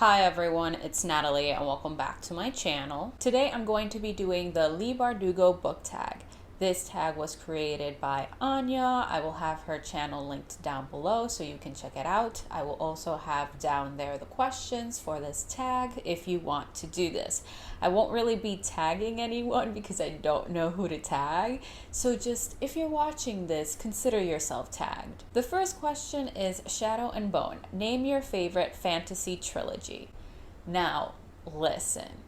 Hi everyone, it's Natalie and welcome back to my channel. Today I'm going to be doing the Leigh Bardugo book tag. This tag was created by Anya. I will have her channel linked down below so you can check it out. I will also have down there the questions for this tag if you want to do this. I won't really be tagging anyone because I don't know who to tag. So just, if you're watching this, consider yourself tagged. The first question is Shadow and Bone. Name your favorite fantasy trilogy. Now, listen.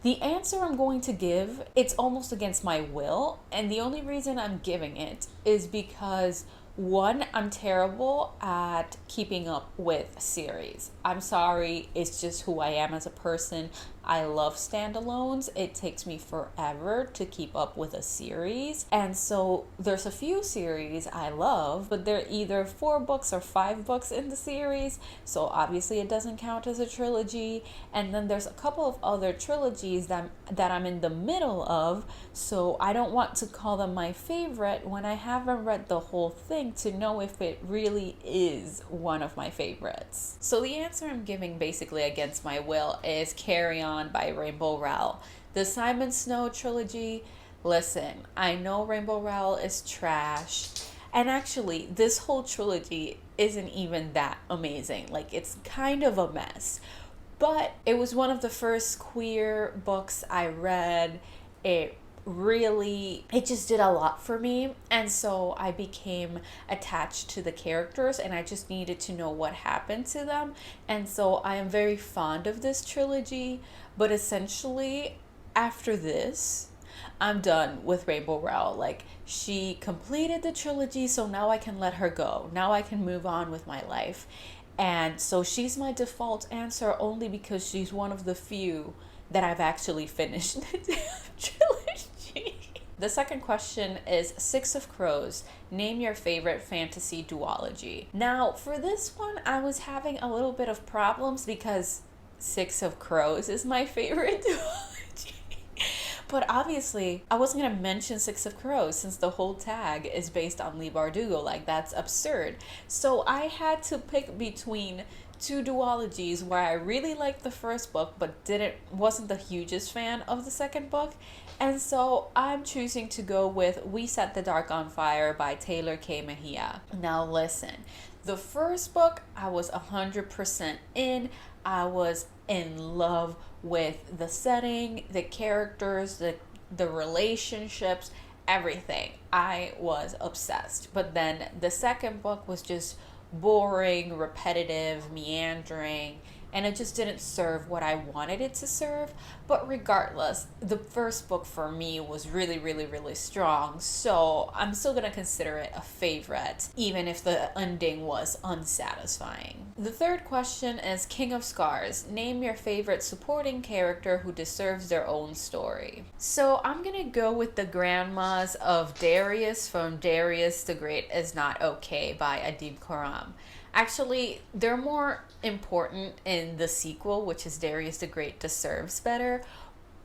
The answer I'm going to give, it's almost against my will, and the only reason I'm giving it is because one, I'm terrible at keeping up with series. I'm sorry, it's just who I am as a person. I love standalones. It takes me forever to keep up with a series. And so there's a few series I love, but they're either 4 books or 5 books in the series. So obviously it doesn't count as a trilogy. And then there's a couple of other trilogies that I'm in the middle of. So I don't want to call them my favorite when I haven't read the whole thing to know if it really is one of my favorites. So the answer I'm giving basically against my will is Carry On by Rainbow Rowell. The Simon Snow trilogy, listen, I know Rainbow Rowell is trash. And actually, this whole trilogy isn't even that amazing. Like, it's kind of a mess. But it was one of the first queer books I read. It just did a lot for me, and so I became attached to the characters and I just needed to know what happened to them. And so I am very fond of this trilogy, but essentially after this I'm done with Rainbow Rowell. Like, she completed the trilogy, so now I can let her go. Now I can move on with my life. And so she's my default answer only because she's one of the few that I've actually finished the trilogy. The second question is Six of Crows. Name your favorite fantasy duology. Now, for this one, I was having a little bit of problems because Six of Crows is my favorite duology. But obviously, I wasn't going to mention Six of Crows since the whole tag is based on Leigh Bardugo. Like, that's absurd. So I had to pick between 2 duologies where I really liked the first book but wasn't the hugest fan of the second book. And so I'm choosing to go with We Set the Dark on Fire by Taylor K. Mejia. Now listen, the first book I was 100% in. I was in love with the setting, the characters, the relationships, everything. I was obsessed. But then the second book was just boring, repetitive, meandering, and it just didn't serve what I wanted it to serve. But regardless, the first book for me was really, really, really strong, so I'm still gonna consider it a favorite, even if the ending was unsatisfying. The third question is King of Scars. Name your favorite supporting character who deserves their own story. So I'm gonna go with the grandmas of Darius from Darius the Great Is Not Okay by Adib Khorram. Actually, they're more important in the sequel, which is Darius the Great Deserves Better.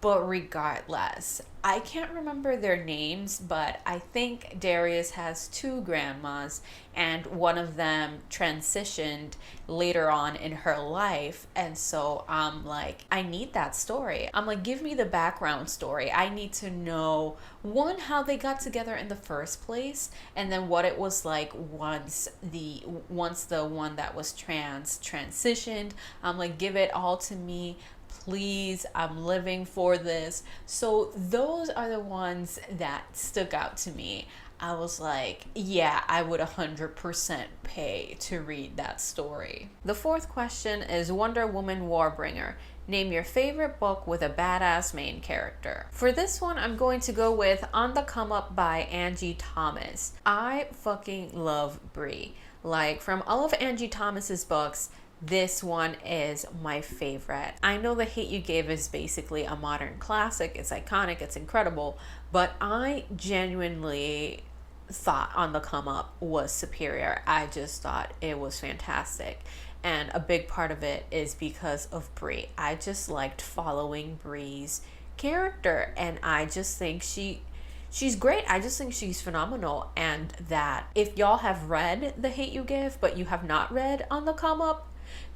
But regardless, I can't remember their names, but I think Darius has 2 grandmas, and one of them transitioned later on in her life. And so I'm like, I need that story. I'm like, give me the background story. I need to know, one, how they got together in the first place, and then what it was like once the one that was transitioned. I'm like, give it all to me. Please, I'm living for this. So those are the ones that stuck out to me. I was like, yeah, I would 100% pay to read that story. The fourth question is Wonder Woman Warbringer. Name your favorite book with a badass main character. For this one, I'm going to go with On the Come Up by Angie Thomas. I fucking love Brie. Like, from all of Angie Thomas's books, this one is my favorite. I know The Hate You Give is basically a modern classic. It's iconic, it's incredible, but I genuinely thought On the Come Up was superior. I just thought it was fantastic. And a big part of it is because of Brie. I just liked following Brie's character, and I just think she's great. I just think she's phenomenal. And that if y'all have read The Hate You Give, but you have not read On the Come Up,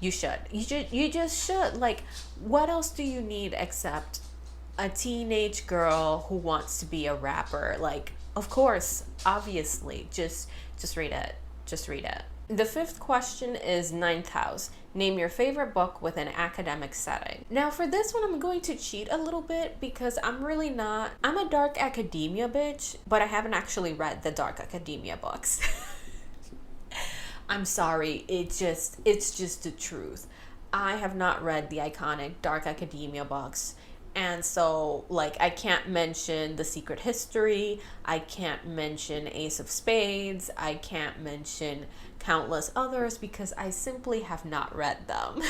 You should. You just should. Like, what else do you need except a teenage girl who wants to be a rapper? Like, of course, obviously, just read it. Just read it. The fifth question is ninth house. Name your favorite book with an academic setting. Now for this one, I'm going to cheat a little bit because I'm a dark academia bitch, but I haven't actually read the dark academia books. I'm sorry, it's just the truth. I have not read the iconic dark academia books. And so, like, I can't mention The Secret History, I can't mention Ace of Spades, I can't mention countless others because I simply have not read them.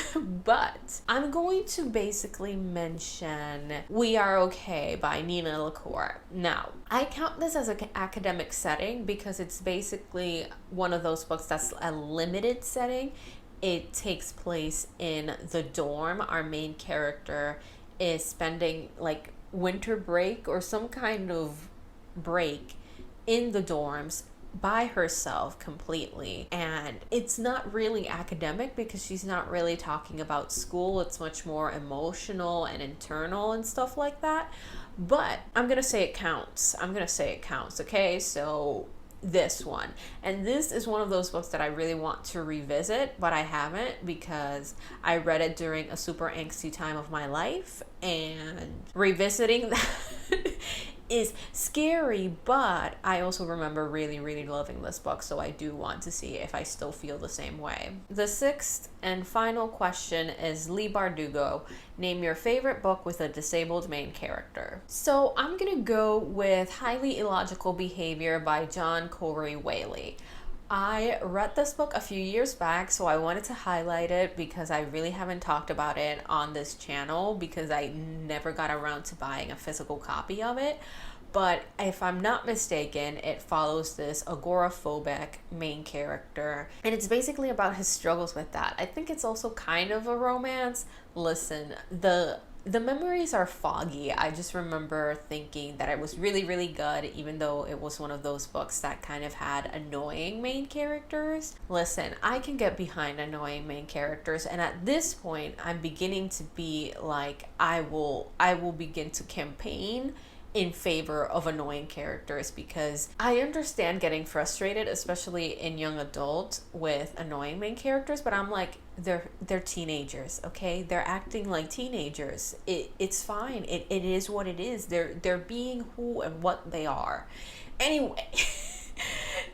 But I'm going to basically mention We Are Okay by Nina LaCour. Now, I count this as an academic setting because it's basically one of those books that's a limited setting. It takes place in the dorm. Our main character is spending like winter break or some kind of break in the dorms by herself completely, and it's not really academic because she's not really talking about school. It's much more emotional and internal and stuff like that, but I'm gonna say it counts. Okay, so this one, and this is one of those books that I really want to revisit, but I haven't because I read it during a super angsty time of my life, and revisiting that is scary, but I also remember really, really loving this book, so I do want to see if I still feel the same way. The sixth and final question is Leigh Bardugo. Name your favorite book with a disabled main character. So I'm gonna go with Highly Illogical Behavior by John Corey Whaley. I read this book a few years back, so I wanted to highlight it because I really haven't talked about it on this channel because I never got around to buying a physical copy of it. But if I'm not mistaken, it follows this agoraphobic main character, and it's basically about his struggles with that. I think it's also kind of a romance. Listen, the memories are foggy. I just remember thinking that it was really, really good, even though it was one of those books that kind of had annoying main characters. Listen, I can get behind annoying main characters, and at this point, I'm beginning to be like, I will begin to campaign in favor of annoying characters because I understand getting frustrated, especially in young adult, with annoying main characters, but I'm like, they're teenagers, okay? They're acting like teenagers. It's fine. It is what it is. They're being who and what they are. Anyway,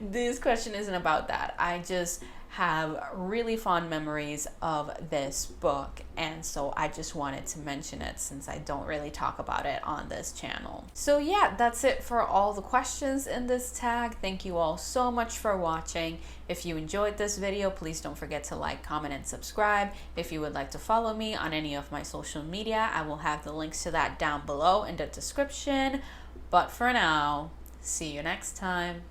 this question isn't about that. I just have really fond memories of this book, and so I just wanted to mention it since I don't really talk about it on this channel. So yeah, that's it for all the questions in this tag. Thank you all so much for watching. If you enjoyed this video, please don't forget to like, comment, and subscribe. If you would like to follow me on any of my social media, I will have the links to that down below in the description. But for now, see you next time.